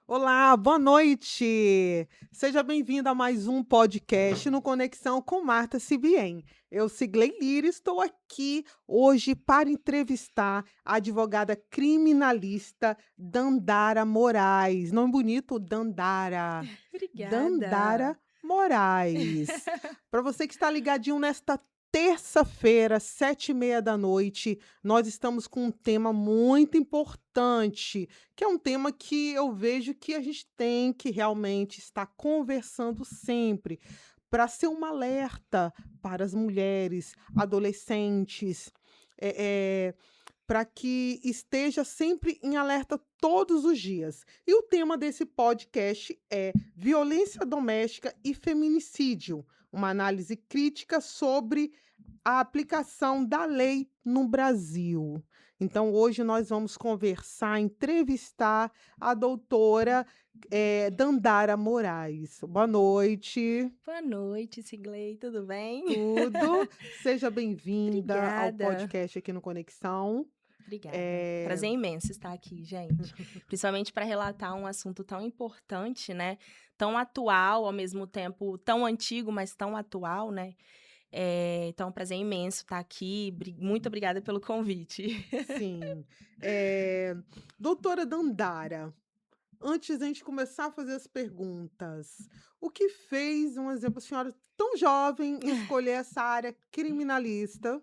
Olá, boa noite! Seja bem-vindo a mais um podcast no Conexão com Marta Sibien. Eu, Sigley Lira, estou aqui hoje para entrevistar a advogada criminalista Dandara Moraes. Nome bonito, Dandara. Dandara Obrigada. Moraes. Para você que está ligadinho nesta terça-feira, 7h30 da noite, nós estamos com um tema muito importante, que é um tema que eu vejo que a gente tem que realmente estar conversando sempre, para ser um alerta para as mulheres, adolescentes, para que esteja sempre em alerta todos os dias. E o tema desse podcast é violência doméstica e feminicídio, uma análise crítica sobre a aplicação da lei no Brasil. Então, hoje nós vamos conversar, entrevistar a doutora Dandara Moraes. Boa noite, Boa noite, Sigley, tudo bem? tudo. Seja bem-vinda ao Obrigada, podcast aqui no Conexão. obrigada. Eh, Prazer imenso estar aqui, gente. Principalmente para relatar um assunto tão importante, né? Tão atual, ao mesmo tempo tão antigo, mas tão atual, né? Então, é um prazer imenso estar aqui. Muito obrigada pelo convite. sim. Doutora Dandara, antes da gente começar a fazer as perguntas, o que fez, um exemplo, a senhora tão jovem escolher essa área criminalista?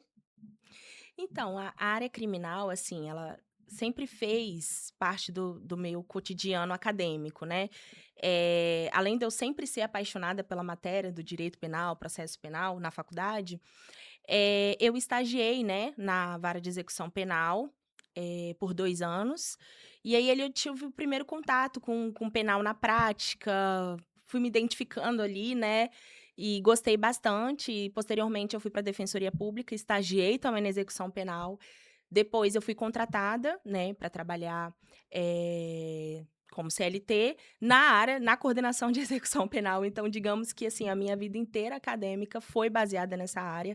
Então, a área criminal, assim, ela sempre fez parte do meu cotidiano acadêmico, né. Além de eu sempre ser apaixonada pela matéria do direito penal, processo penal, na faculdade, eu estagiei, né, na vara de execução penal, por 2 anos, e aí ali eu tive o primeiro contato com penal na prática, fui me identificando ali, né, e gostei bastante. E posteriormente eu fui para a defensoria pública, estagiei também na execução penal. Depois eu fui contratada, né, para trabalhar, como CLT na área, na coordenação de execução penal. Então, digamos que, assim, a minha vida inteira acadêmica foi baseada nessa área.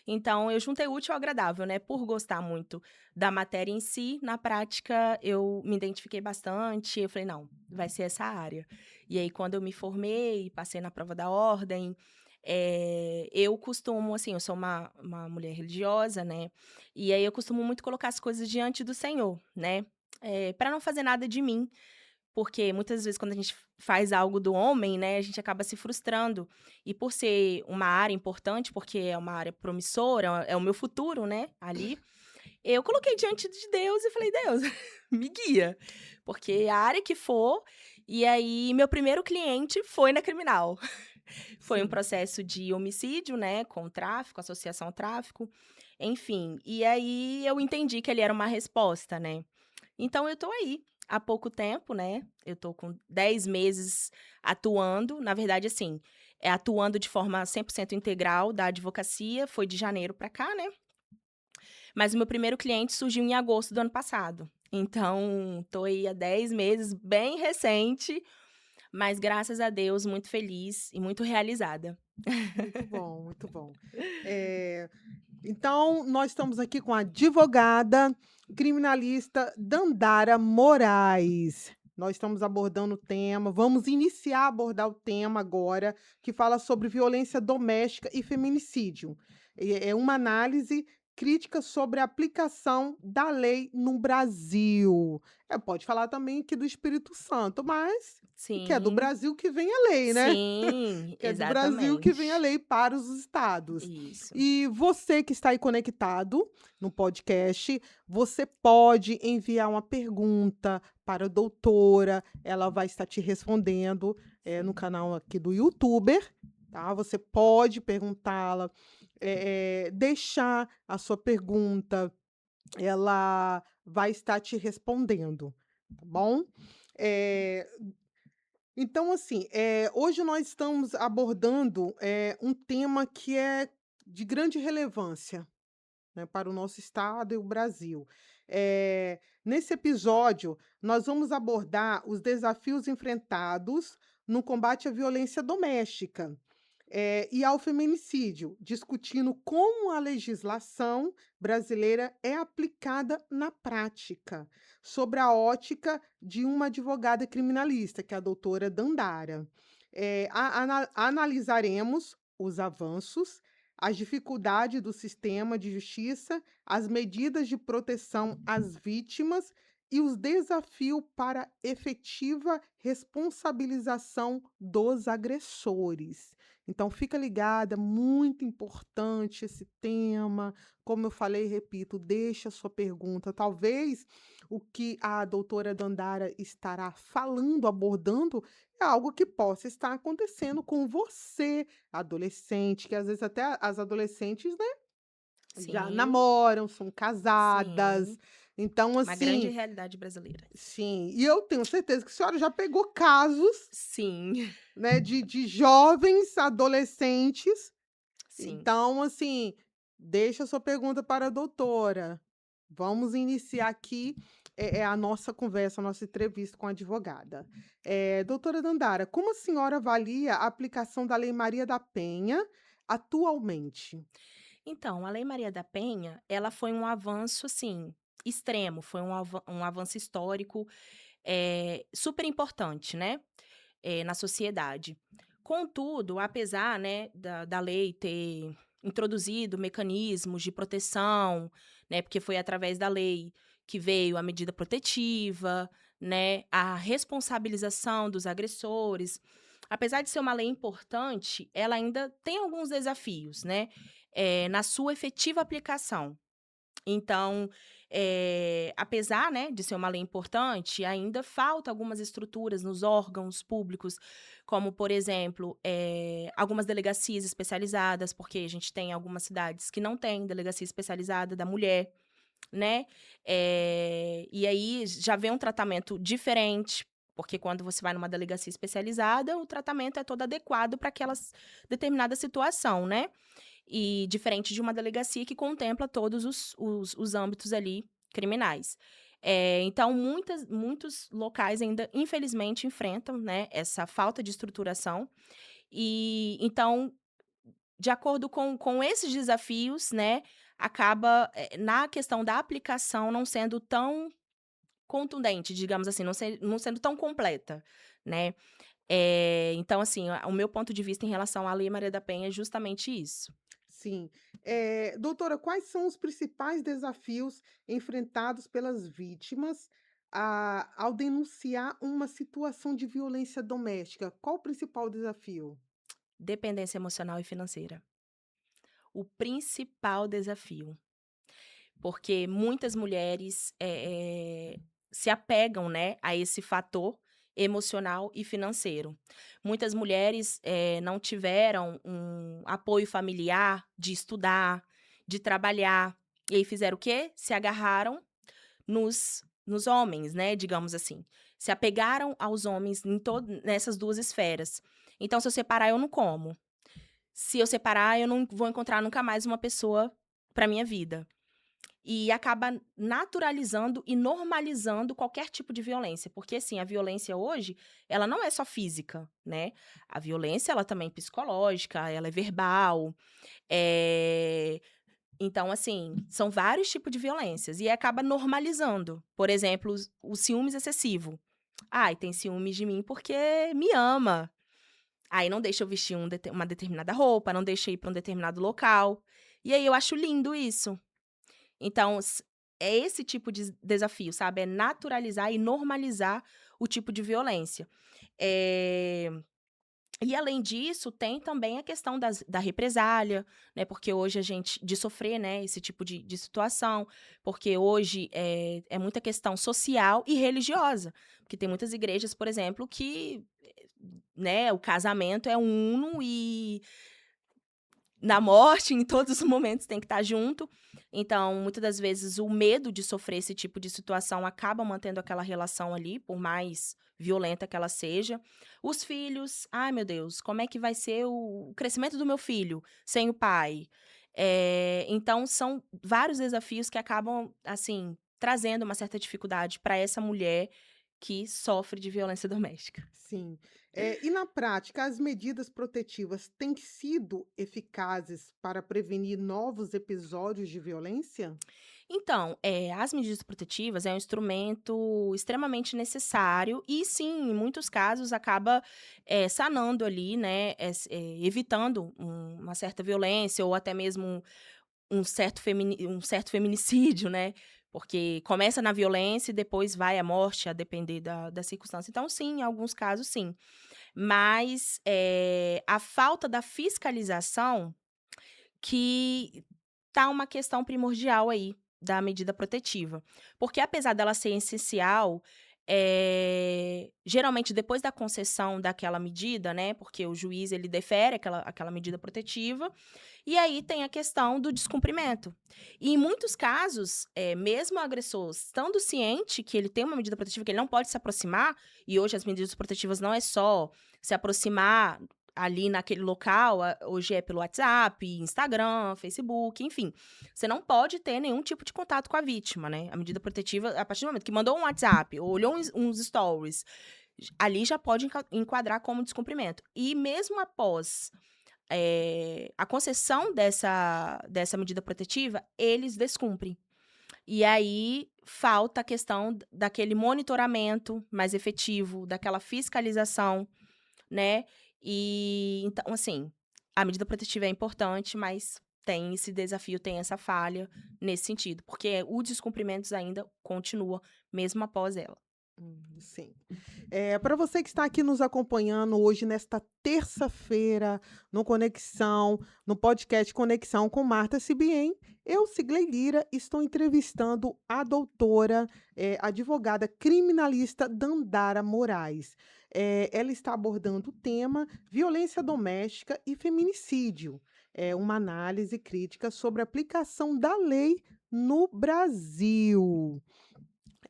Então, eu juntei o útil ao agradável, né, por gostar muito da matéria em si, na prática eu me identifiquei bastante, eu falei: "Não, vai ser essa área". E aí quando eu me formei, passei na prova da ordem, eu costumo, assim, eu sou uma mulher religiosa, né, e aí eu costumo muito colocar as coisas diante do Senhor, né, pra não fazer nada de mim, porque muitas vezes quando a gente faz algo do homem, né, a gente acaba se frustrando. E por ser uma área importante, porque é uma área promissora, é o meu futuro, né, ali, eu coloquei diante de Deus e falei: "Deus, me guia, porque a área que for". E aí meu primeiro cliente foi na criminal. Foi um Sim. processo de homicídio, né, com tráfico, associação ao tráfico, enfim. E aí eu entendi que ele era uma resposta, né. Então eu tô aí há pouco tempo, né, eu tô com 10 meses atuando, na verdade, assim, atuando de forma 100% integral da advocacia, foi de janeiro pra cá, né. Mas o meu primeiro cliente surgiu em agosto do ano passado. Então, tô aí há 10 meses, bem recente, mas graças a Deus muito feliz e muito realizada. Muito bom, muito bom. Eh, então, nós estamos aqui com a advogada criminalista Dandara Moraes. Nós estamos abordando o tema, vamos iniciar a abordar o tema agora, que fala sobre violência doméstica e feminicídio. É uma análise crítica sobre a aplicação da lei no Brasil. Pode falar também aqui do Espírito Santo, mas que é do Sim, Brasil que vem a lei, né? sim, Que é do Brasil que vem a exatamente. lei para os estados. Isso. E você que está aí conectado no podcast, você pode enviar uma pergunta para a doutora, ela vai estar te respondendo, no canal aqui do youtuber, tá? Você pode perguntá-la, deixar a sua pergunta, ela vai estar te respondendo, tá bom? Eh então, assim, hoje nós estamos abordando, um tema que é de grande relevância, né, para o nosso estado e o Brasil. Nesse episódio, nós vamos abordar os desafios enfrentados no combate à violência doméstica. E ao feminicídio, discutindo como a legislação brasileira é aplicada na prática, sobre a ótica de uma advogada criminalista, que é a doutora Dandara. Analisaremos os avanços, as dificuldades do sistema de justiça, as medidas de proteção às vítimas e os desafios para efetiva responsabilização dos agressores. Então fica ligada, muito importante esse tema. Como eu falei, repito, deixa a sua pergunta. Talvez o que a doutora Dandara estará falando, abordando, é algo que possa estar acontecendo com você, adolescente, que às vezes até as adolescentes, né, já Sim, namoram, são casadas. sim. Então, Uma grande assim, realidade brasileira. sim, e eu tenho certeza que a senhora já pegou casos, Sim, né, de jovens adolescentes. sim. Então, assim, deixa a sua pergunta para a doutora. Vamos iniciar aqui, a nossa conversa, a nossa entrevista com a advogada. Doutora Dandara, como a senhora avalia a aplicação da Lei Maria da Penha atualmente? Então, a Lei Maria da Penha, ela foi um avanço, assim, extremo, foi um avanço histórico, super importante, né, na sociedade. Contudo, apesar, né, da lei ter introduzido mecanismos de proteção, né, porque foi através da lei que veio a medida protetiva, né, a responsabilização dos agressores. Apesar de ser uma lei importante, ela ainda tem alguns desafios, né, na sua efetiva aplicação. Então, apesar, né, de ser uma lei importante, ainda falta algumas estruturas nos órgãos públicos, como, por exemplo, algumas delegacias especializadas, porque a gente tem algumas cidades que não têm delegacia especializada da mulher, né? E aí já vem um tratamento diferente, porque quando você vai numa delegacia especializada, o tratamento é todo adequado para aquela determinada situação, né? E diferente de uma delegacia que contempla todos os âmbitos ali criminais. Então, muitos locais ainda, infelizmente, enfrentam, né, essa falta de estruturação. E então, de acordo com esses desafios, né, acaba, na questão da aplicação, não sendo tão contundente, digamos assim, não sendo tão completa, né. Então, assim, o meu ponto de vista em relação à Lei Maria da Penha é justamente isso. Sim. Doutora, quais são os principais desafios enfrentados pelas vítimas, ao denunciar uma situação de violência doméstica? Qual o principal desafio? Dependência emocional e financeira. O principal desafio. Porque muitas mulheres, se apegam, né, a esse fator emocional e financeiro. Muitas mulheres, não tiveram um apoio familiar de estudar, de trabalhar, e aí fizeram o quê? Se agarraram nos homens, né, digamos assim. Se apegaram aos homens nessas 2 esferas. Então, se eu separar, eu não como. Se eu separar, eu não vou encontrar nunca mais uma pessoa para minha vida. E acaba naturalizando e normalizando qualquer tipo de violência, porque, assim, a violência hoje, ela não é só física, né. A violência, ela também é psicológica, ela é verbal, eh, então, assim, são vários tipos de violências e acaba normalizando. Por exemplo, o ciúmes excessivo. "Ai, tem ciúmes de mim porque me ama". Aí não deixa eu vestir uma determinada roupa, não deixa eu ir para um determinado local. E aí eu acho lindo isso. Então, é esse tipo de desafio, sabe? É naturalizar e normalizar o tipo de violência. Eh, e além disso, tem também a questão da represália, né? Porque hoje a gente, de sofrer, né, esse tipo de situação, porque hoje é muita questão social e religiosa. Porque tem muitas igrejas, por exemplo, que, né, o casamento é uno e na morte, em todos os momentos tem que estar junto. Então, muitas das vezes, o medo de sofrer esse tipo de situação acaba mantendo aquela relação ali, por mais violenta que ela seja. Os filhos, ai meu Deus, como é que vai ser o crescimento do meu filho sem o pai? Então, são vários desafios que acabam, assim, trazendo uma certa dificuldade para essa mulher que sofre de violência doméstica. Sim. E na prática, as medidas protetivas têm sido eficazes para prevenir novos episódios de violência? Então, as medidas protetivas é um instrumento extremamente necessário e sim, em muitos casos acaba, sanando ali, né, evitando uma certa violência ou até mesmo um certo feminicídio, né, porque começa na violência e depois vai à morte, a depender da circunstância. Então sim, em alguns casos sim. Mas, a falta da fiscalização que tá uma questão primordial aí da medida protetiva. Porque apesar dela ser essencial, geralmente depois da concessão daquela medida, né, porque o juiz ele defere aquela medida protetiva, e aí tem a questão do descumprimento. E em muitos casos, mesmo o agressor estando ciente que ele tem uma medida protetiva, que ele não pode se aproximar, e hoje as medidas protetivas não é só se aproximar ali naquele local, hoje é pelo WhatsApp, Instagram, Facebook, enfim. Você não pode ter nenhum tipo de contato com a vítima, né? A medida protetiva, a partir do momento que mandou um WhatsApp ou olhou uns stories, ali já pode enquadrar como descumprimento. E mesmo após a concessão dessa medida protetiva, eles descumprem. E aí falta a questão daquele monitoramento mais efetivo, daquela fiscalização, né? E então, assim, a medida protetiva é importante, mas tem esse desafio, tem essa falha nesse sentido, porque o descumprimento ainda continua mesmo após ela. Sim. Para você que está aqui nos acompanhando hoje, nesta terça-feira, no Conexão, no podcast Conexão com Marta Sibien, eu, Sigley Lira, estou entrevistando a doutora, advogada criminalista Dandara Moraes. Ela está abordando o tema violência doméstica e feminicídio. É uma análise crítica sobre a aplicação da lei no Brasil.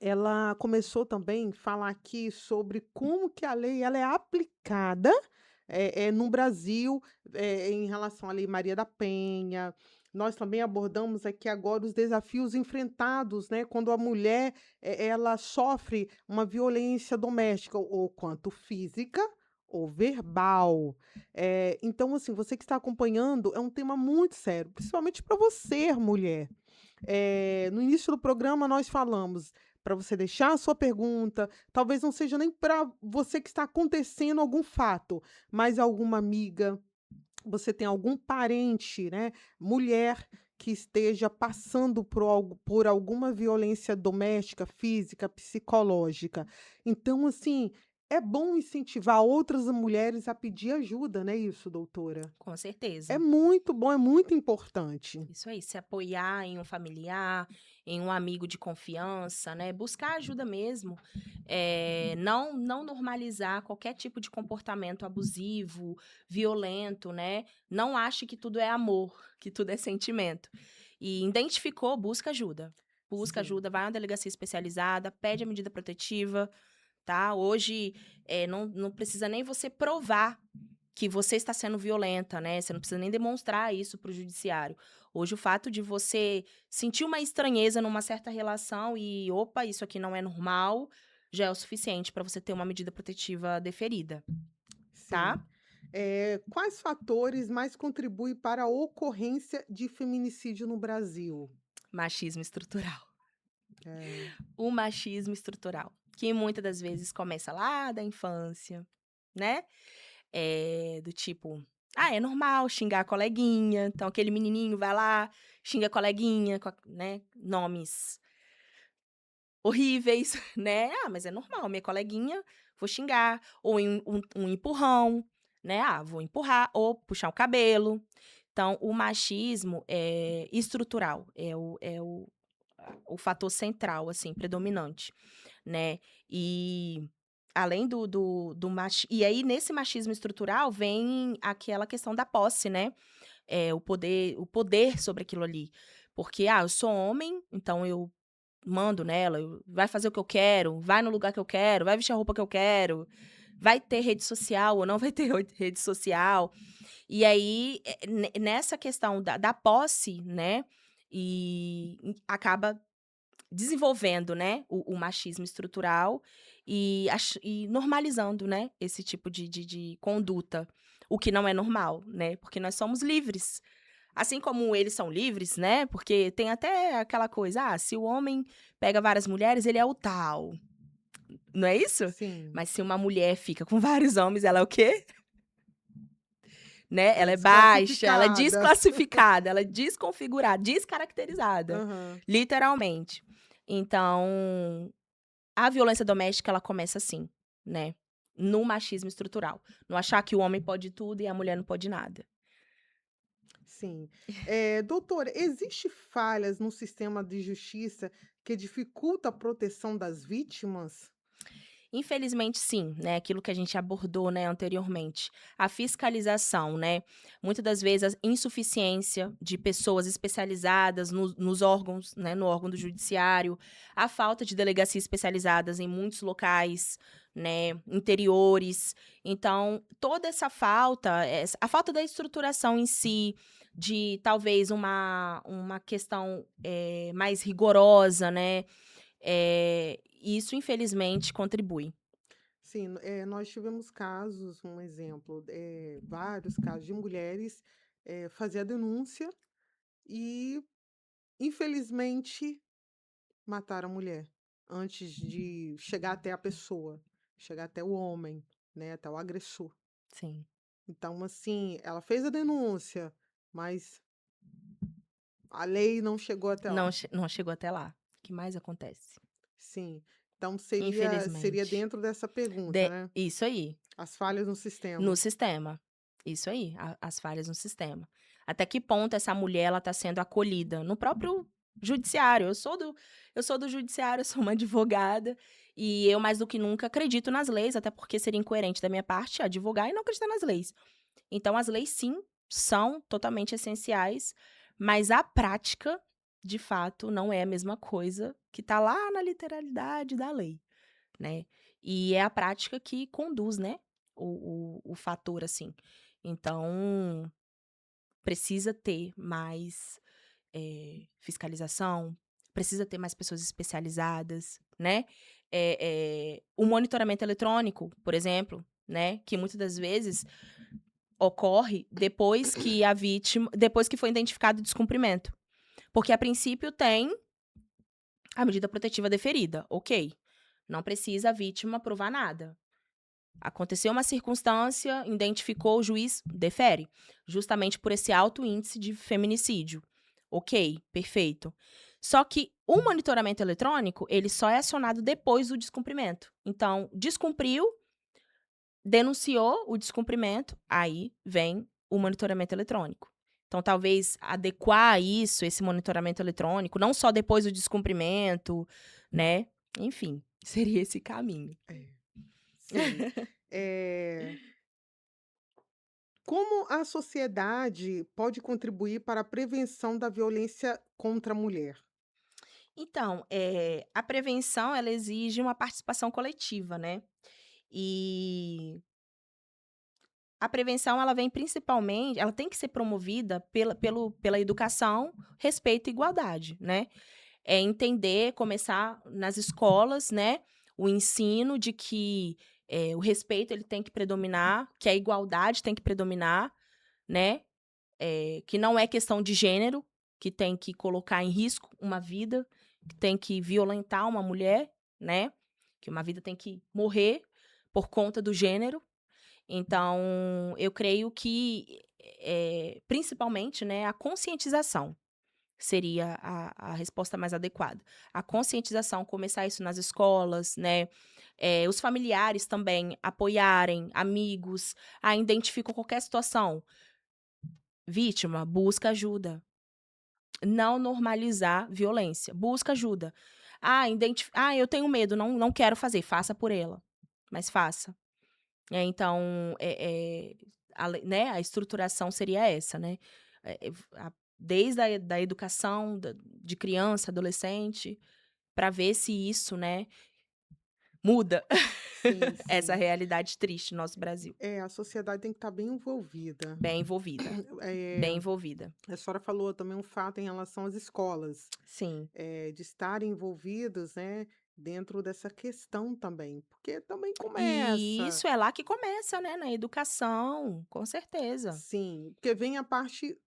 Ela começou também a falar aqui sobre como que a lei ela é aplicada, no Brasil, em relação à Lei Maria da Penha. Nós também abordamos aqui agora os desafios enfrentados, né, quando a mulher, ela sofre uma violência doméstica, ou quanto física ou verbal. Então, assim, você que está acompanhando, é um tema muito sério, principalmente para você, mulher. No início do programa, nós falamos para você deixar a sua pergunta, talvez não seja nem para você que está acontecendo algum fato, mas alguma amiga, você tem algum parente, né, mulher que esteja passando por alguma violência doméstica, física, psicológica. Então, assim, é bom incentivar outras mulheres a pedir ajuda, não é isso, doutora? Com É certeza. muito bom, é muito importante. Isso aí, se apoiar em um familiar, em um amigo de confiança, né? Buscar ajuda mesmo. Não normalizar qualquer tipo de comportamento abusivo, violento, né? Não ache que tudo é amor, que tudo é sentimento. E identificou, busca ajuda. Busca Sim. ajuda, vai a uma delegacia especializada, pede a medida protetiva, tá? Hoje, não precisa nem você provar que você está sendo violenta, né, você não precisa nem demonstrar isso para o judiciário. Hoje o fato de você sentir uma estranheza numa certa relação e: "Opa, isso aqui não é normal", já é o suficiente para você ter uma medida protetiva deferida, Sim. tá. Quais fatores mais contribuem para a ocorrência de feminicídio no Brasil? Machismo estrutural. É, O machismo estrutural, que muitas das vezes começa lá da infância, né, do tipo: "Ah, é normal xingar a coleguinha", então aquele menininho vai lá, xinga a coleguinha com né, nomes horríveis, né. "Ah, mas é normal, minha coleguinha, vou xingar", ou em um empurrão, né, "Ah, vou empurrar", ou puxar o cabelo. Então o machismo é estrutural, é o fator central, assim, predominante, né. E além do e aí nesse machismo estrutural vem aquela questão da posse, né, o poder sobre aquilo ali. Porque: "Ah, eu sou homem, então eu mando nela, vai fazer o que eu quero, vai no lugar que eu quero, vai vestir a roupa que eu quero, vai ter rede social ou não vai ter rede social". E aí, nessa questão da posse, né, acaba desenvolvendo, né, o machismo estrutural e normalizando, né, esse tipo de conduta, o que não é normal, né, porque nós somos livres. Assim como eles são livres, né, porque tem até aquela coisa: "Ah, se o homem pega várias mulheres, ele é o tal", não é isso? Sim, Mas se uma mulher fica com vários homens, ela é o quê? Né, ela é ela é baixa, ela é desclassificada. desclassificada, ela é desconfigurada, descaracterizada, Aham. literalmente. Então, a violência doméstica ela começa assim, né, no machismo estrutural, no achar que o homem pode tudo e a mulher não pode nada. Sim. Doutora, existe falhas no sistema de justiça que dificulta a proteção das vítimas? Infelizmente sim, né, aquilo que a gente abordou, né, anteriormente. A fiscalização, né, muitas das vezes a insuficiência de pessoas especializadas nos órgãos, né, no órgão do judiciário, a falta de delegacias especializadas em muitos locais, né, interiores. Então, toda essa falta, a falta da estruturação em si, de talvez uma questão mais rigorosa, né, isso infelizmente contribui. Sim, nós tivemos casos, um exemplo, vários casos de mulheres, fazer a denúncia e, infelizmente, mataram a mulher antes de chegar até a pessoa, chegar até o homem, né, até o agressor. Sim. Então, assim, ela fez a denúncia, mas a lei não chegou até lá. Não chegou até lá. O que mais acontece? Sim. Então seria Infelizmente. dentro dessa pergunta, né, Isso aí, as falhas no no sistema. sistema. Isso aí, as falhas no sistema. Até que ponto essa mulher ela tá sendo acolhida no próprio judiciário. Eu sou do judiciário, eu sou uma advogada, e eu mais do que nunca acredito nas leis, até porque seria incoerente da minha parte advogar e não acreditar nas leis. Então as leis sim, são totalmente essenciais, mas a prática, de fato, não é a mesma coisa que está lá na literalidade da lei, né. E é a prática que conduz, né, o fator, assim. Então, precisa ter mais, fiscalização, precisa ter mais pessoas especializadas, né. O monitoramento eletrônico, por exemplo, né, que muitas das vezes ocorre depois que foi identificado o descumprimento. Porque a princípio tem a medida protetiva deferida, ok. Não precisa a vítima provar nada. Aconteceu uma circunstância, identificou o juiz, defere. Justamente por esse alto índice de feminicídio. Ok, perfeito. Só que o monitoramento eletrônico, ele só é acionado depois do descumprimento. Então, descumpriu, denunciou o descumprimento, aí vem o monitoramento eletrônico. Então, talvez adequar isso, esse monitoramento eletrônico, não só depois do descumprimento, né? Enfim, seria esse caminho. É, sim. Eh, como a sociedade pode contribuir para a prevenção da violência contra a mulher? Então, a prevenção, ela exige uma participação coletiva, né? E a prevenção, ela vem principalmente, ela tem que ser promovida pela educação, respeito e igualdade, né? É entender, começar nas escolas, né, o ensino de que, o respeito ele tem que predominar, que a igualdade tem que predominar, né, que não é questão de gênero, que tem que colocar em risco uma vida, que tem que violentar uma mulher, né, que uma vida tem que morrer por conta do gênero. Então, eu creio que, principalmente, né, a conscientização. Seria a resposta mais adequada. A conscientização, começar isso nas escolas, né, os familiares também apoiarem, amigos, identificam qualquer situação, vítima, busca ajuda. Não normalizar violência, busca ajuda. Eu tenho medo, não quero fazer", faça por ela, mas faça. Então, né, a estruturação seria essa, né, desde a da educação de criança, adolescente, para ver se isso, né, muda Sim, essa sim. realidade triste no nosso Brasil. É, a sociedade tem que estar bem envolvida. Bem envolvida, Eh, bem envolvida. a senhora falou também um fato em relação às escolas, Sim, de estarem envolvidos, né, dentro dessa questão também, porque também E começa. isso é lá que começa, né, na educação, com certeza. Sim, porque vem a parte,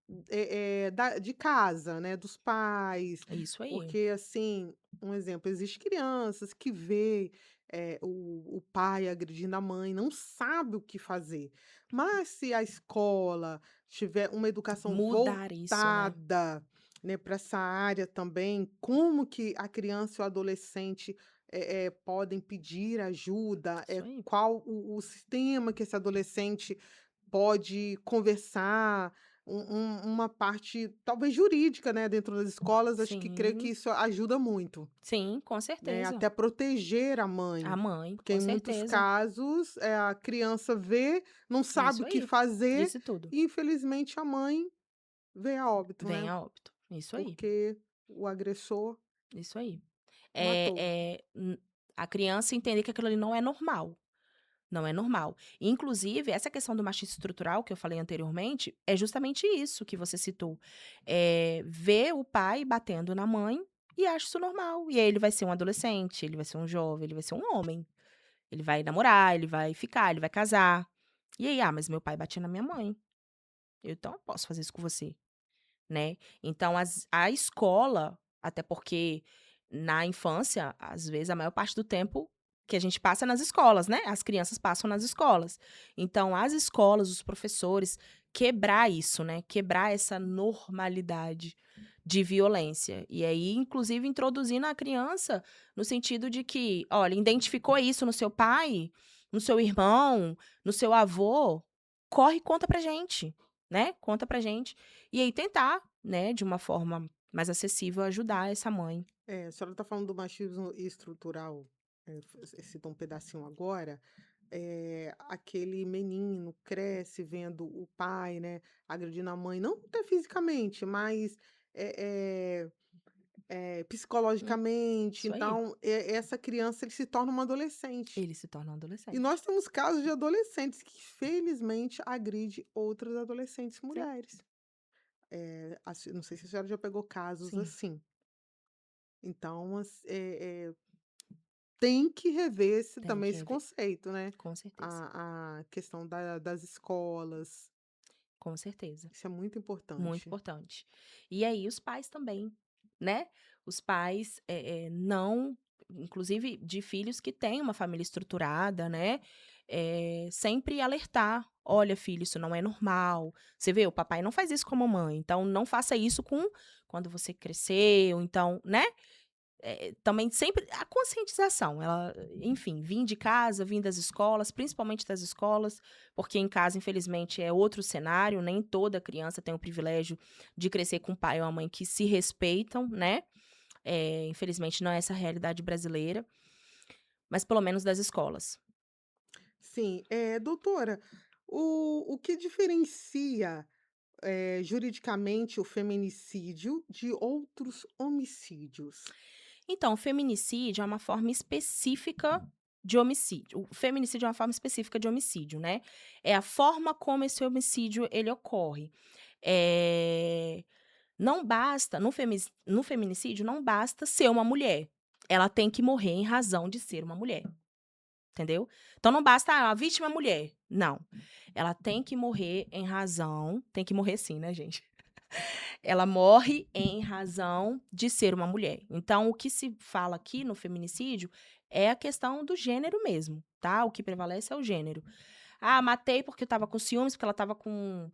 de casa, né, dos pais, É isso aí. porque, assim, um exemplo, existe crianças que vê, o pai agredindo a mãe, não sabe o que fazer, mas se a escola tiver uma educação Mudar isso, né. voltada, né, pra essa área também, como que a criança e o adolescente, podem pedir ajuda, Isso aí. qual o sistema que esse adolescente pode conversar, uma parte talvez jurídica, né, dentro das escolas, acho que creio que Sim, isso ajuda muito, sim, com né, certeza. até proteger a A mãe, mãe, porque com em muitos certeza. casos, a criança vê, não sabe Isso o que aí. fazer Disse tudo. e infelizmente a mãe vem a óbito, Vem né, a óbito. Isso aí, porque o agressor isso aí. matou. A criança entender que aquilo ali não é normal. Não é normal. Inclusive, essa questão do machismo estrutural que eu falei anteriormente, é justamente isso que você citou. Ver o pai batendo na mãe e acha isso normal. E aí ele vai ser um adolescente, ele vai ser um jovem, ele vai ser um homem. Ele vai namorar, ele vai ficar, ele vai casar. E aí, mas meu pai batia na minha mãe. Eu então não posso fazer isso com você, né? Então, a escola, até porque na infância, às vezes, a maior parte do tempo que a gente passa é nas escolas, né? As crianças passam nas escolas. Então, as escolas, os professores, quebrar isso, né? Quebrar essa normalidade de violência. E aí, inclusive, introduzindo a criança no sentido de que, olha, identificou isso no seu pai, no seu irmão, no seu avô, corre e conta pra gente, né? Conta pra gente. E aí tentar, né, de uma forma mais acessível, ajudar essa mãe. A senhora está falando do machismo estrutural, citou um pedacinho agora, aquele menino cresce vendo o pai, né, agredindo a mãe, não até fisicamente, mas eh psicologicamente, Isso aí. então, essa criança ele se torna uma adolescente. Ele se torna um E adolescente. nós temos casos de adolescentes que felizmente agride outras adolescentes Sim, mulheres. Não sei se a senhora já pegou casos sim. assim. Então, tem que rever Tem também que esse rever. conceito, né. Com certeza. A questão das escolas, Com certeza. isso é muito Muito importante. importante. E aí os pais também, né? Os pais não, inclusive de filhos que têm uma família estruturada, né? Sempre alertar. Olha, filho, isso não é normal. Você vê, o papai não faz isso com a mamãe. Então, não faça isso com quando você crescer, ou então, né? Também sempre a conscientização, ela, enfim, vim de casa, vim das escolas, principalmente das escolas, porque em casa, infelizmente, é outro cenário, nem toda criança tem o privilégio de crescer com um pai ou uma mãe que se respeitam, né? Infelizmente, não é essa a realidade brasileira, mas pelo menos das escolas. Sim, doutora, o que diferencia, juridicamente o feminicídio de outros homicídios? Então, o feminicídio é uma forma específica de homicídio. O feminicídio é uma forma específica de homicídio, né? É a forma como esse homicídio ele ocorre. Eh, Não basta, no feminicídio, não basta ser uma mulher. Ela tem que morrer em razão de ser uma mulher, entendeu? Então não basta, a vítima é mulher. Não. Ela tem que morrer em razão. Tem que morrer sim, né, gente? Ela morre em razão de ser uma mulher. Então, o que se fala aqui no feminicídio é a questão do gênero mesmo, tá? O que prevalece é o gênero. Ah, matei porque eu estava com ciúmes, porque ela estava com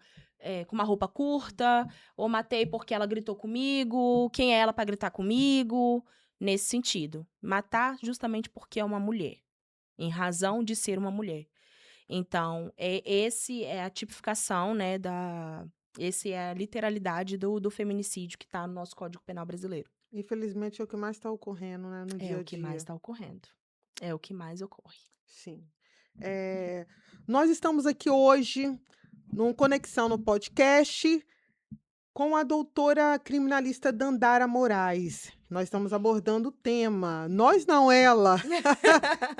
uma roupa curta, ou matei porque ela gritou comigo, quem é ela para gritar comigo? Nesse sentido. Matar justamente porque é uma mulher, em razão de ser uma mulher. Então, esse é a tipificação, né, esse é a literalidade do feminicídio que está no nosso Código Penal brasileiro. Infelizmente é o que mais está ocorrendo, né, no É dia o a que mais dia. está ocorrendo. É o que mais ocorre. Sim. Nós estamos aqui hoje num Conexão no Podcast com a doutora criminalista Dandara Moraes. Nós estamos abordando o tema, nós não ela.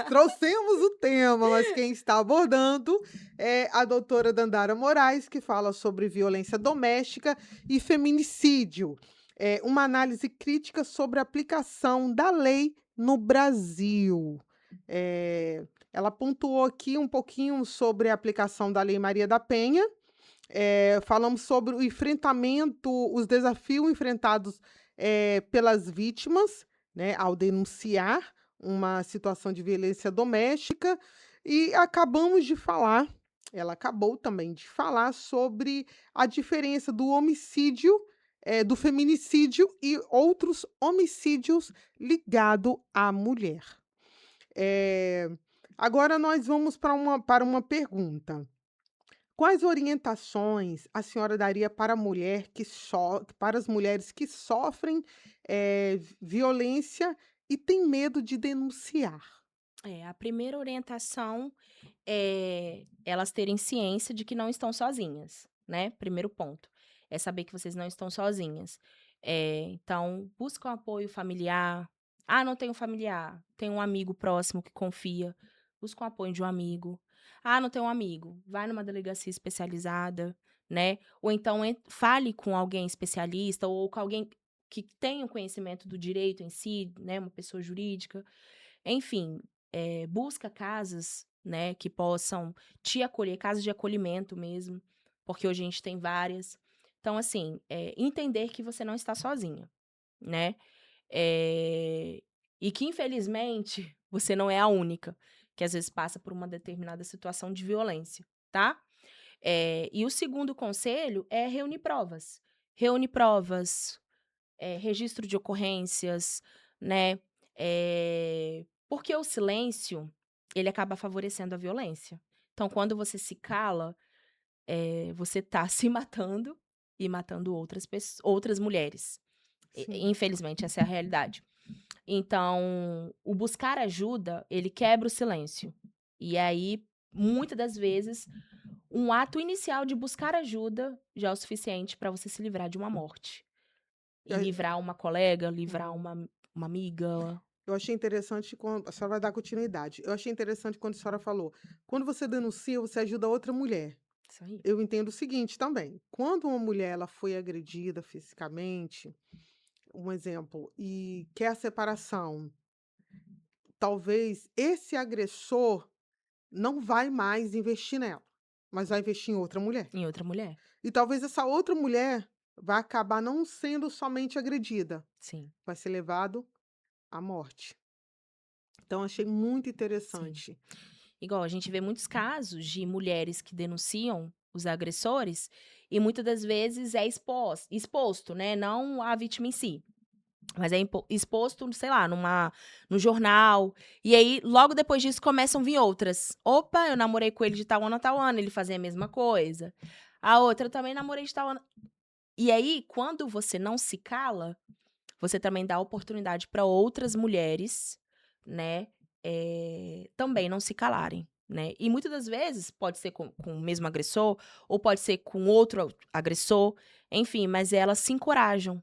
Trouxemos o tema, mas quem está abordando é a doutora Dandara Moraes, que fala sobre violência doméstica e feminicídio. Uma análise crítica sobre a aplicação da lei no Brasil. Ela pontuou aqui um pouquinho sobre a aplicação da Lei Maria da Penha. Falamos sobre o enfrentamento, os desafios enfrentados, pelas vítimas, né, ao denunciar uma situação de violência doméstica, e acabamos de falar, ela acabou também de falar sobre a diferença do homicídio, do feminicídio e outros homicídios ligado à mulher. Eh, Agora nós vamos para uma pergunta. Quais orientações a senhora daria para as mulheres que sofrem, violência e têm medo de denunciar? A primeira orientação é elas terem ciência de que não estão sozinhas, né, primeiro ponto, é saber que vocês não estão sozinhas. Então busca um apoio familiar. "Ah, não tenho familiar", tem um amigo próximo que confia, busca o apoio de um amigo. "Ah, não tenho um amigo", vai numa delegacia especializada, né, ou então fale com alguém especialista ou com alguém que tenha o conhecimento do direito em si, né, uma pessoa jurídica. Enfim, busca casas, né, que possam te acolher, casas de acolhimento mesmo, porque hoje a gente tem várias. Então, assim, entender que você não está sozinha, né, e que infelizmente você não é a única, que às vezes passa por uma determinada situação de violência, tá. E o segundo conselho é reunir provas. Reúne provas, registro de ocorrências, né, porque o silêncio, ele acaba favorecendo a violência. Então quando você se cala, você tá se matando e matando outras mulheres. Sim. Infelizmente essa é a realidade. Então, o buscar ajuda, ele quebra o silêncio. E aí, muitas das vezes, um ato inicial de buscar ajuda já é o suficiente para você se livrar de uma morte. E Eh, livrar uma colega, livrar uhum. uma amiga. Eu achei interessante quando a senhora vai dar continuidade. Eu achei interessante quando a senhora falou: "Quando você denuncia, você ajuda outra mulher". Isso aí. Eu entendo o seguinte também: quando uma mulher ela foi agredida fisicamente, um exemplo, e quer a separação, talvez esse agressor não vai mais investir nela, mas vai investir em outra mulher. Em outra mulher. E talvez essa outra mulher vai acabar não sendo somente agredida, Sim, vai ser levado à morte. Então achei muito sim. interessante. Igual a gente vê muitos casos de mulheres que denunciam os agressores e muitas das vezes é exposto, né, não a vítima em si, mas é exposto, sei lá, no jornal, e aí logo depois disso começam a vir outras. "Opa, eu namorei com ele de tal ano a tal ano, ele fazia a mesma coisa". A outra: "Eu também namorei de tal ano". E aí, quando você não se cala, você também dá oportunidade para outras mulheres, né, também não se calarem, né. E muitas das vezes pode ser com o mesmo agressor, ou pode ser com outro agressor, enfim, mas elas se encorajam.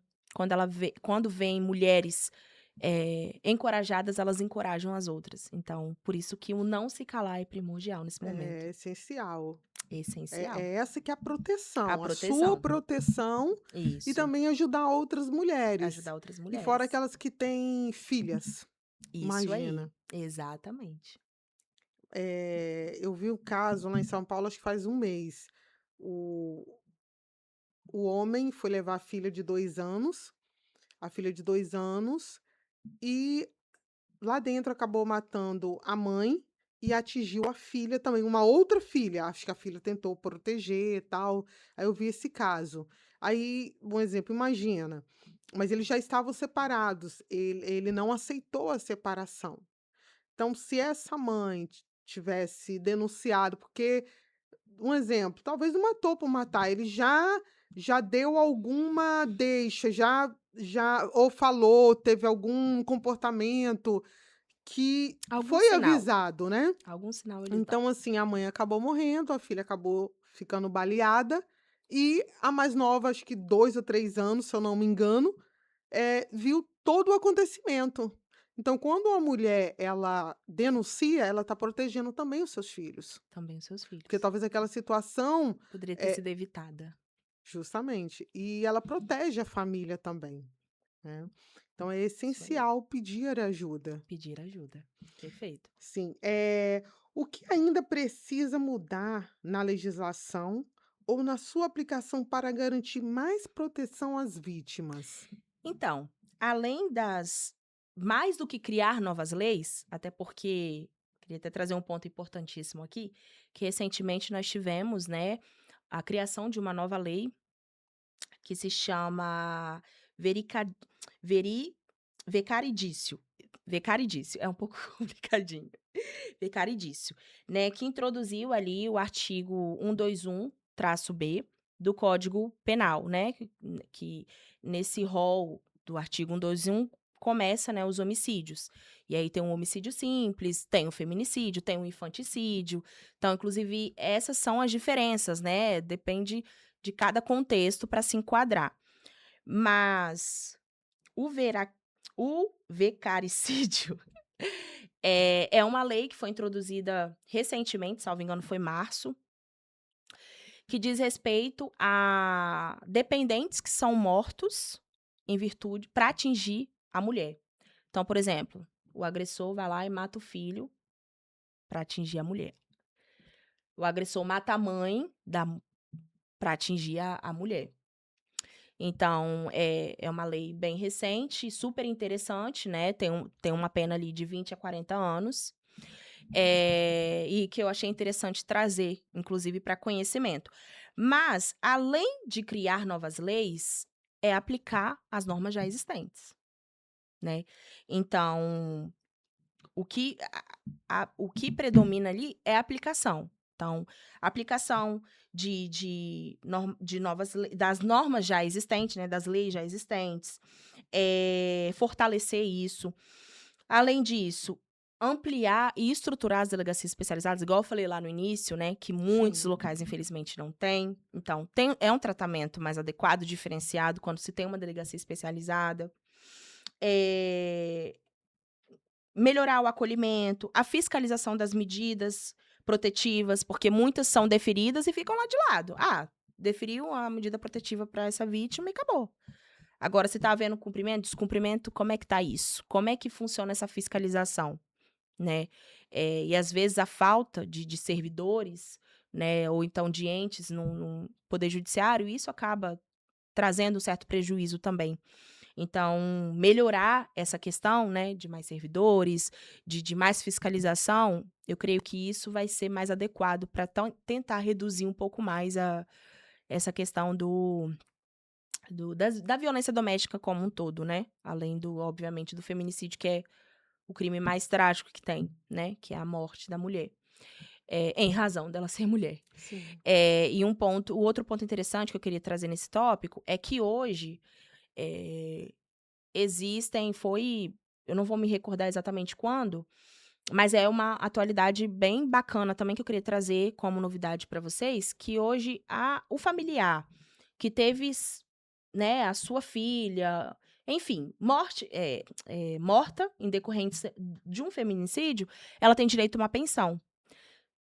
Quando vêem mulheres, encorajadas, elas encorajam as outras. Então, por isso que o não se calar é primordial nesse momento. É essencial. Essencial. É essa que é a A proteção, a sua proteção. proteção e Isso. também ajudar outras mulheres. Ajudar outras E fora mulheres. aquelas que têm filhas, Isso aí. imagina. Exatamente. Eu vi o caso lá em São Paulo, acho que faz um mês. O o homem foi levar a filha de 2 anos, e lá dentro acabou matando a mãe e atingiu a filha também, uma outra filha, acho que a filha tentou proteger, e tal, aí eu vi esse caso. Aí, um exemplo, imagina, mas eles já estavam separados, ele não aceitou a separação. Então, se essa mãe tivesse denunciado, porque um exemplo, talvez não matou por matar, ele já deu alguma deixa, já ou falou, teve algum comportamento que Algum foi sinal, avisado, né. algum sinal ele dá. Então, assim, a mãe acabou morrendo, a filha acabou ficando baleada, e a mais nova, acho que 2 ou 3 anos, se eu não me engano, viu todo o acontecimento. Então, quando uma mulher, ela denuncia, ela está protegendo também os seus filhos, Também os seus porque filhos. talvez aquela situação Poderia ter é sido evitada. justamente, e ela protege a família também. né. Então é Isso aí. essencial pedir ajuda. Pedir ajuda. Perfeito. Sim. O que ainda precisa mudar na legislação ou na sua aplicação para garantir mais proteção às vítimas? Então, além das mais do que criar novas leis, até porque queria até trazer um ponto importantíssimo aqui, que recentemente nós tivemos, né, a criação de uma nova lei que se chama verica veri vecaridício. Vecaridício, é um pouco complicadinho. Vecaridício, né, que introduziu ali o artigo 121-B do Código Penal, né, que nesse rol do artigo 121 começa, né, os homicídios. E aí tem um homicídio simples, tem o feminicídio, tem o infanticídio. Então, inclusive, essas são as diferenças, né, depende de cada contexto para se enquadrar. Mas o vera o vecaricídio é uma lei que foi introduzida recentemente, salvo engano foi março, que diz respeito a dependentes que são mortos em virtude para atingir a mulher. Então, por exemplo, o agressor vai lá e mata o filho para atingir a mulher. O agressor mata a mãe para atingir a mulher. Então, é uma lei bem recente, super interessante, né? Tem uma pena ali de 20 a 40 anos. E que eu achei interessante trazer, inclusive, para conhecimento. Mas, além de criar novas leis, é aplicar as normas já existentes, né? Então, o que predomina ali é a aplicação. Então, a aplicação de novas das normas já existentes, né, das leis já existentes, fortalecer isso. Além disso, ampliar e estruturar as delegacias especializadas, igual eu falei lá no início, né, que muitos Sim. locais, infelizmente, não têm. Então, é um tratamento mais adequado, diferenciado, quando se tem uma delegacia especializada. Eh, Melhorar o acolhimento, a fiscalização das medidas protetivas, porque muitas são deferidas e ficam lá de lado. Ah, deferiu a medida protetiva para essa vítima e acabou. Agora, se está havendo cumprimento, descumprimento, como é que está isso? Como é que funciona essa fiscalização, né? E às vezes a falta de servidores, né, ou então de entes no poder judiciário, isso acaba trazendo um certo prejuízo também. Então, melhorar essa questão, né, de mais servidores, de mais fiscalização, eu creio que isso vai ser mais adequado para tentar reduzir um pouco mais essa questão da violência doméstica como um todo, né? Além obviamente, do feminicídio, que é o crime mais trágico que tem, né? Que é a morte da mulher. Em razão dela ser mulher. Sim. E o outro ponto interessante que eu queria trazer nesse tópico é que hoje eh, eu não vou me recordar exatamente quando, mas é uma atualidade bem bacana também que eu queria trazer como novidade para vocês, que hoje o familiar que teve, né, a sua filha, enfim, morta em decorrência de um feminicídio, ela tem direito a uma pensão.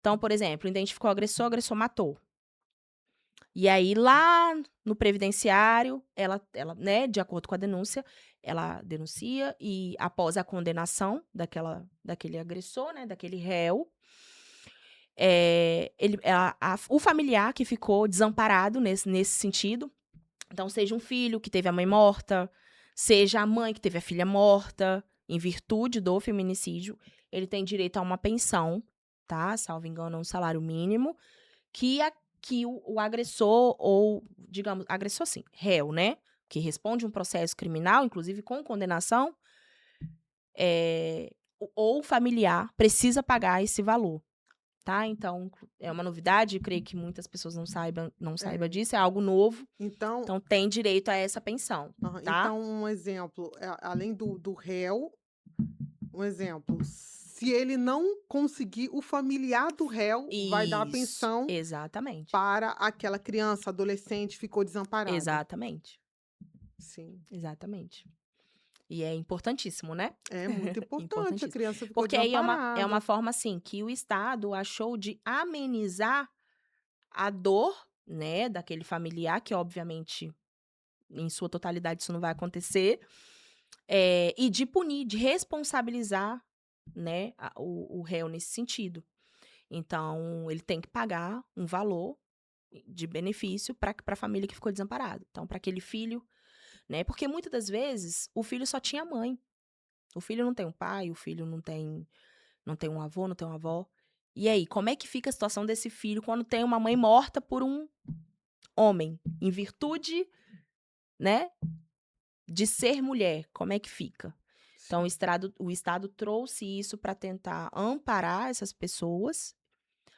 Então, por exemplo, identificou o agressor matou. E aí, lá no previdenciário, ela, né, de acordo com a denúncia, ela denuncia e após a condenação daquele agressor, né, daquele réu, o familiar que ficou desamparado nesse sentido, então seja um filho que teve a mãe morta, seja a mãe que teve a filha morta, em virtude do feminicídio, ele tem direito a uma pensão, tá? Salvo engano, é um salário mínimo, que o agressor ou, digamos, agressor sim, réu, né, que responde um processo criminal, inclusive com condenação, ou o familiar precisa pagar esse valor, tá. Então, é uma novidade, creio que muitas pessoas não saiba É. disso, é algo novo, Então então tem direito a essa pensão, aham, tá. então um exemplo, além do réu, um exemplo, se ele não conseguir, o familiar do réu vai dar a Isso, pensão exatamente, para aquela criança, adolescente, que ficou desamparada. exatamente, Sim. exatamente. E é importantíssimo, né. É muito importante, a Importantíssimo. criança ficou Porque aí é uma desamparada. forma, assim, que o Estado achou de amenizar a dor, né, daquele familiar que obviamente em sua totalidade isso não vai acontecer, e de punir, de responsabilizar, né, o réu nesse sentido. Então, ele tem que pagar um valor de benefício para a família que ficou desamparada. Então, para aquele filho, né? Porque muitas das vezes o filho só tinha mãe. O filho não tem um pai, o filho não tem um avô, não tem uma avó. E aí, como é que fica a situação desse filho quando tem uma mãe morta por um homem, em virtude, né, de ser mulher? Como é que fica? Então, Sim. o Estado trouxe isso para tentar amparar essas pessoas,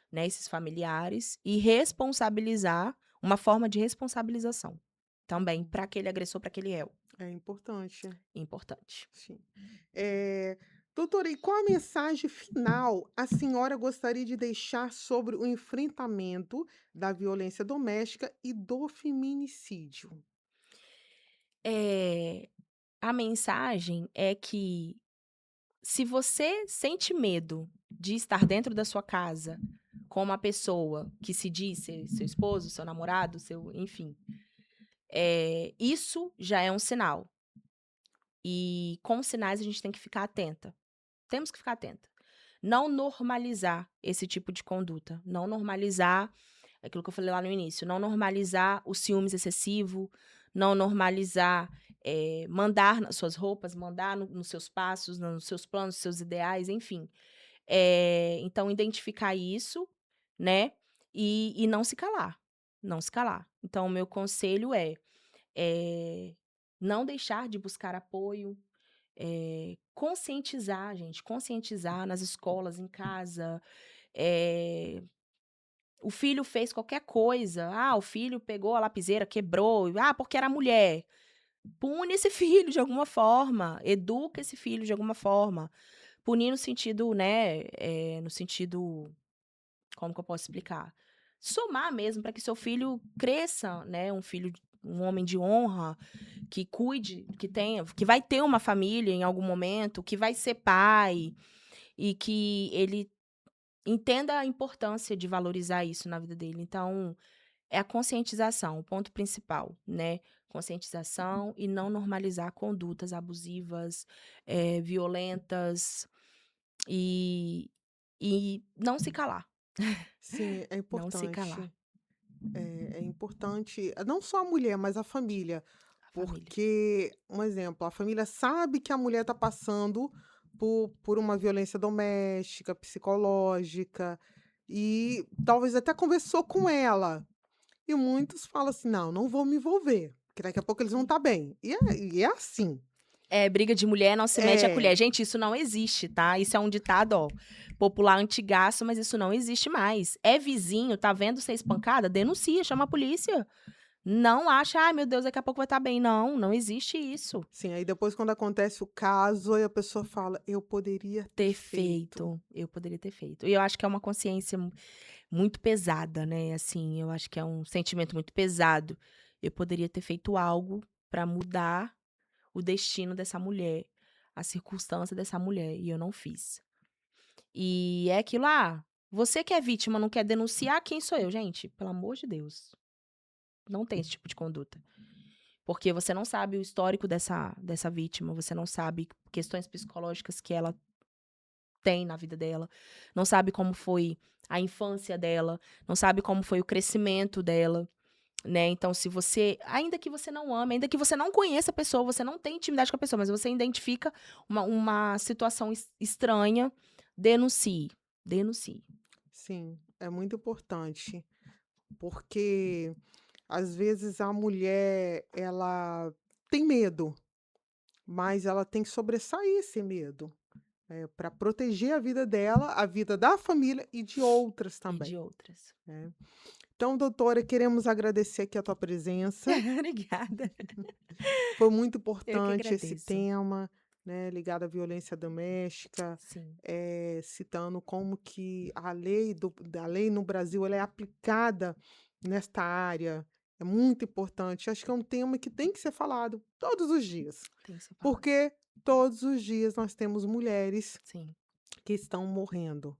né, esses familiares, e responsabilizar, uma forma de responsabilização também Hum. para aquele agressor, para aquele réu. É importante. Importante. Sim. Doutora, e qual a mensagem final a senhora gostaria de deixar sobre o enfrentamento da violência doméstica e do feminicídio? Eh, a mensagem é que, se você sente medo de estar dentro da sua casa com uma pessoa que se diz ser seu esposo, seu namorado, seu enfim, isso já é um sinal. E com sinais a gente tem que ficar atenta. Temos que ficar atenta. Não normalizar esse tipo de conduta. Não normalizar aquilo que eu falei lá no início. Não normalizar o ciúmes excessivo. Não normalizar mandar nas suas roupas, mandar nos seus passos, nos seus planos, nos seus ideais, enfim. Então, identificar isso, né? E não se calar. Não se calar. Então, o meu conselho é não deixar de buscar apoio, conscientizar, gente, conscientizar nas escolas, em casa. Eh, o filho fez qualquer coisa. Ah, o filho pegou a lapiseira, quebrou. Ah, porque era mulher. Pune esse filho de alguma forma. Educa esse filho de alguma forma. Punir no sentido, né? No sentido. Como que eu posso explicar? Somar mesmo para que seu filho cresça, né? Um homem de honra, que cuide, que vai ter uma família em algum momento, que vai ser pai e que ele entenda a importância de valorizar isso na vida dele. Então, é a conscientização, o ponto principal, né? Conscientização e não normalizar condutas abusivas, violentas e, e não se calar. Sim, é Não se calar. importante. É importante, não só a mulher, mas a família. A família. Porque, um exemplo, a família sabe que a mulher está passando por uma violência doméstica, psicológica, e talvez até conversou com ela. E muitos falam assim: não, não vou me envolver, porque daqui a pouco eles vão estar bem. E é assim. Briga de mulher não se mete a É, colher. Gente, isso não existe, tá? Isso é um ditado, ó, popular antigaço, mas isso não existe mais. É vizinho, tá vendo ser espancada? Denuncia, chama a polícia. Não acha, ai meu Deus, daqui a pouco vai estar bem. Não, não existe isso. sim, aí depois quando acontece o caso, aí a pessoa fala: eu poderia ter Ter feito. feito, eu poderia ter feito. E eu acho que é uma consciência muito pesada, né? Assim, eu acho que é um sentimento muito pesado. Eu poderia ter feito algo pra mudar o destino dessa mulher, a circunstância dessa mulher, e eu não fiz. E é aquilo, você que é vítima não quer denunciar, quem sou eu? Gente, pelo amor de Deus, não tem esse tipo de conduta. Porque você não sabe o histórico dessa vítima, você não sabe questões psicológicas que ela tem na vida dela, não sabe como foi a infância dela, não sabe como foi o crescimento dela, né? Então, se você, ainda que você não ame, ainda que você não conheça a pessoa, você não tem intimidade com a pessoa, mas você identifica uma situação estranha, denuncie. Denuncie. Sim, é muito importante, porque às vezes a mulher, ela tem medo, mas ela tem que sobressair esse medo, para proteger a vida dela, a vida da família e de outras E de também, outras. né. Então, doutora, queremos agradecer aqui a tua presença. Obrigada. Foi muito Eu que importante esse agradeço. tema, né, ligado à violência doméstica, Sim, citando como que a lei no Brasil ela é aplicada nesta área. É muito importante. Acho que é um tema que tem que ser falado todos os dias, tem que ser falado. porque todos os dias nós temos mulheres Sim, que estão morrendo,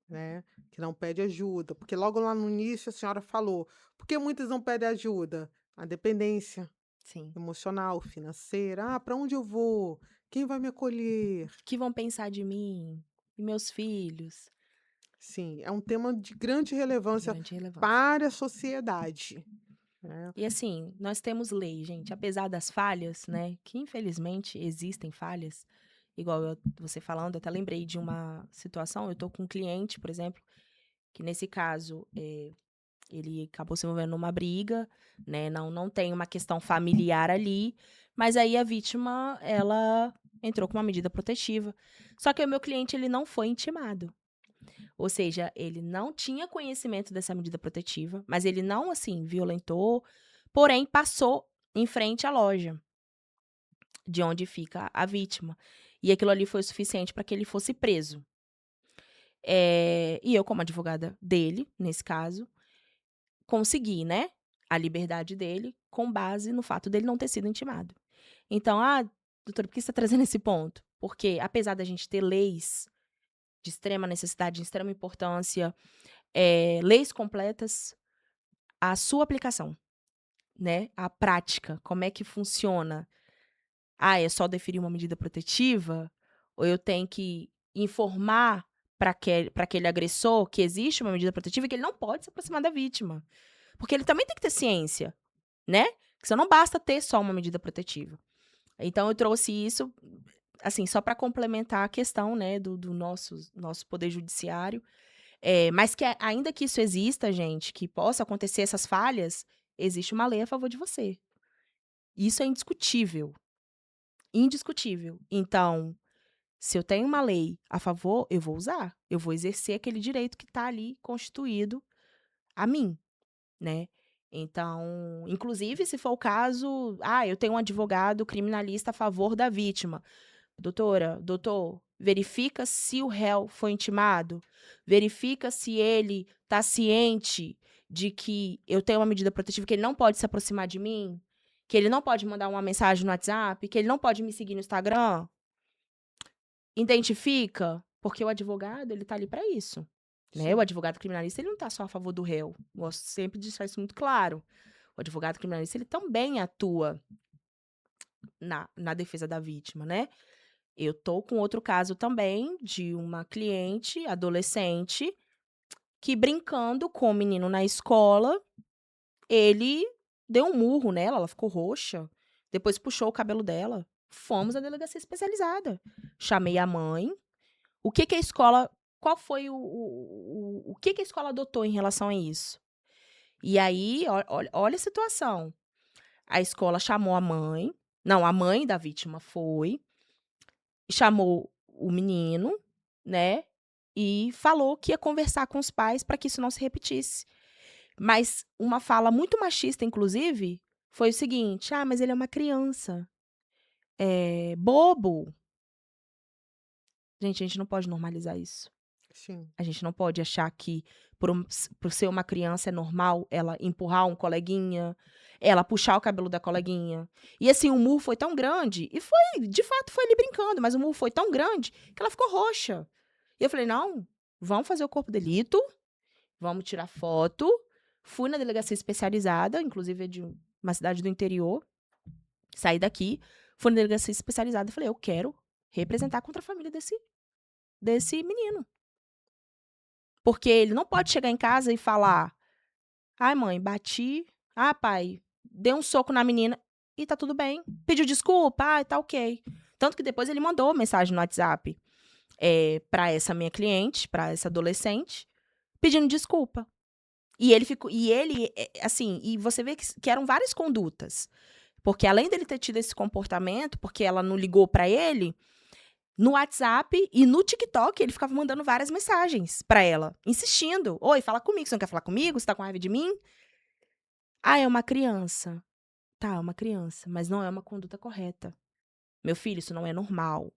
né, que não pedem ajuda, porque logo lá no início a senhora falou, por que muitas não pedem ajuda? A dependência. sim. emocional, financeira. Ah, para onde eu vou? Quem vai me acolher? O que vão pensar de mim? E meus filhos? Sim, é um tema de grande relevância Grande relevância. para a sociedade, né. E assim, nós temos lei, gente, apesar das falhas, né, que infelizmente existem falhas, igual você falando, eu até lembrei de uma situação, eu tô com um cliente, por exemplo, que nesse caso, ele acabou se envolvendo numa briga, né, não tem uma questão familiar ali, mas aí a vítima, ela entrou com uma medida protetiva. Só que o meu cliente, ele não foi intimado. Ou seja, ele não tinha conhecimento dessa medida protetiva, mas ele não, assim, violentou, porém passou em frente à loja de onde fica a vítima. E aquilo ali foi o suficiente para que ele fosse preso. E eu, como advogada dele, nesse caso, consegui, né, a liberdade dele com base no fato dele não ter sido intimado. Então, doutora, por que você está trazendo esse ponto? Porque, apesar da gente ter leis de extrema necessidade, de extrema importância, leis completas, a sua aplicação, né, a prática, como é que funciona? É só deferir uma medida protetiva? Ou eu tenho que informar para aquele agressor que existe uma medida protetiva e que ele não pode se aproximar da vítima? Porque ele também tem que ter ciência, né, que só não basta ter só uma medida protetiva. Então eu trouxe isso, assim, só para complementar a questão, né, do nosso poder judiciário, mas que ainda que isso exista, gente, que possa acontecer essas falhas, existe uma lei a favor de você. Isso é indiscutível, indiscutível. Então, se eu tenho uma lei a favor, eu vou usar, eu vou exercer aquele direito que está ali constituído a mim, né. Então, inclusive se for o caso, eu tenho um advogado criminalista a favor da vítima. Doutora, doutor, verifica se o réu foi intimado, verifica se ele está ciente de que eu tenho uma medida protetiva, que ele não pode se aproximar de mim, que ele não pode mandar uma mensagem no WhatsApp, que ele não pode me seguir no Instagram. Identifica, porque o advogado, ele tá ali para isso, né. O Sim, advogado criminalista, ele não tá só a favor do réu, gosto sempre de deixar isso muito claro. O advogado criminalista, ele também atua na defesa da vítima, né. Eu tô com outro caso também de uma cliente adolescente que, brincando com o menino na escola, ele deu um murro nela, ela ficou roxa, depois puxou o cabelo dela. Fomos à delegacia especializada. Chamei a mãe. O que que a escola qual foi o que que a escola adotou em relação a isso? E aí, olha a situação, a escola chamou a mãe, não, a mãe da vítima foi, chamou o menino, né, e falou que ia conversar com os pais para que isso não se repetisse. Mas uma fala muito machista, inclusive, foi o seguinte: "Ah, mas ele é uma criança, bobo". Gente, a gente não pode normalizar isso. sim, A gente não pode achar que por ser uma criança é normal ela empurrar um coleguinha, ela puxar o cabelo da coleguinha. E assim, o murro foi tão grande, e foi, de fato, foi ali brincando, mas o murro foi tão grande que ela ficou roxa. E eu falei: "Não, vamos fazer o corpo de delito, vamos tirar foto". Fui na delegacia especializada, inclusive é de uma cidade do interior, saí daqui, fui na delegacia especializada e falei: "Eu quero representar contra a família desse menino". Porque ele não pode chegar em casa e falar: "Ai, mãe, bati. Ah, pai, dei um soco na menina", e tá tudo bem. Pediu desculpa? "Ai, tá ok". Tanto que depois ele mandou mensagem no WhatsApp, pra essa minha cliente, pra essa adolescente, pedindo desculpa. Assim, e você vê que eram várias condutas, porque além dele ter tido esse comportamento, porque ela não ligou pra ele, no WhatsApp e no TikTok, ele ficava mandando várias mensagens pra ela, insistindo: "Oi, fala comigo, você não quer falar comigo? Você tá com raiva de mim?". É uma criança". Tá, é uma criança, mas não é uma conduta correta. Meu filho, isso não é normal.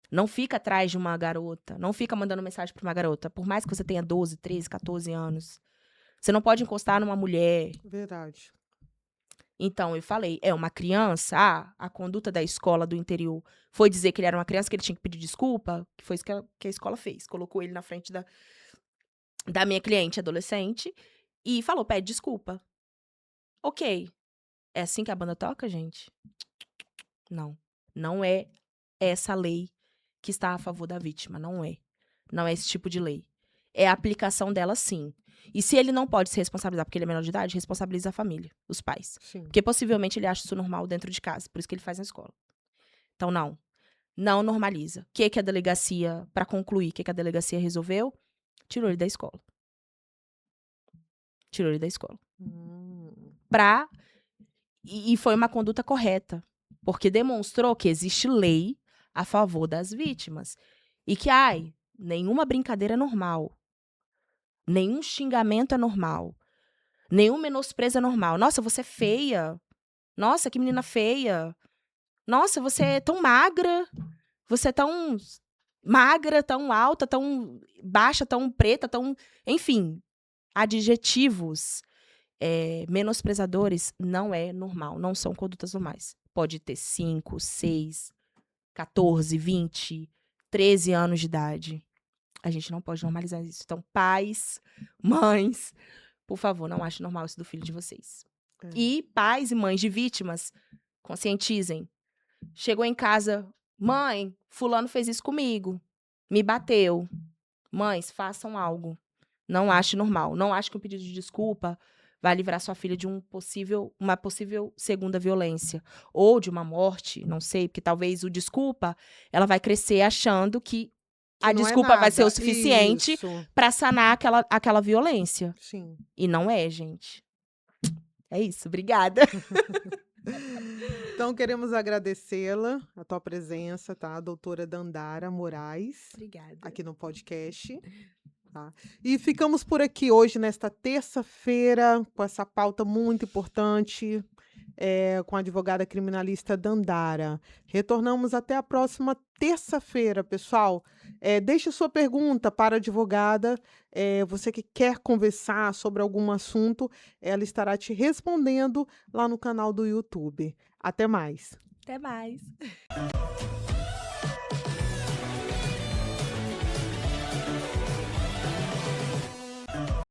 Não fica atrás de uma garota, não fica mandando mensagem pra uma garota, por mais que você tenha 12, 13, 14 anos. Você não pode encostar numa mulher. verdade. Então, eu falei: "É uma criança?". A conduta da escola do interior foi dizer que ele era uma criança, que ele tinha que pedir desculpa, que foi isso que a escola fez, colocou ele na frente da minha cliente adolescente e falou: "Pede desculpa". Ok. É assim que a banda toca, gente? Não. Não é essa lei que está a favor da vítima. Não é. Não é esse tipo de lei. É a aplicação dela, sim. E se ele não pode se responsabilizar porque ele é menor de idade, responsabiliza a família, os pais. Sim. Porque possivelmente ele acha isso normal dentro de casa. Por isso que ele faz na escola. Então, não. Não normaliza. O que a delegacia, para concluir, o que a delegacia resolveu? Tirou ele da escola. Tirou ele da escola. E foi uma conduta correta. Porque demonstrou que existe lei a favor das vítimas. E que, nenhuma brincadeira é normal. Nenhum xingamento é normal. Nenhum menosprezo é normal. Nossa, você é feia. Nossa, que menina feia. Nossa, você é tão magra. Você é tão magra, tão alta, tão baixa, tão preta, tão... Enfim, adjetivos menosprezadores não é normal. Não são condutas normais. Pode ter 5, 6, 14, 20, 13 anos de idade. A gente não pode normalizar isso. Então, pais, mães, por favor, não achem normal isso do filho de vocês. E pais e mães de vítimas, conscientizem. Chegou em casa, mãe, fulano fez isso comigo, me bateu. Mães, façam algo. Não ache normal. Não ache que um pedido de desculpa vai livrar sua filha de uma possível segunda violência. Ou de uma morte, não sei, porque talvez o desculpa, ela vai crescer achando que a desculpa vai ser o suficiente para sanar aquela violência. Sim. E não é, gente. É isso, obrigada. Então, queremos agradecê-la, a tua presença, tá? A doutora Dandara Moraes. Obrigada. Aqui no podcast. Tá? E ficamos por aqui hoje, nesta terça-feira, com essa pauta muito importante, com a advogada criminalista Dandara. Retornamos até a próxima terça-feira, pessoal. Deixe sua pergunta para a advogada. Você que quer conversar sobre algum assunto, ela estará te respondendo lá no canal do YouTube. Até mais. Até mais.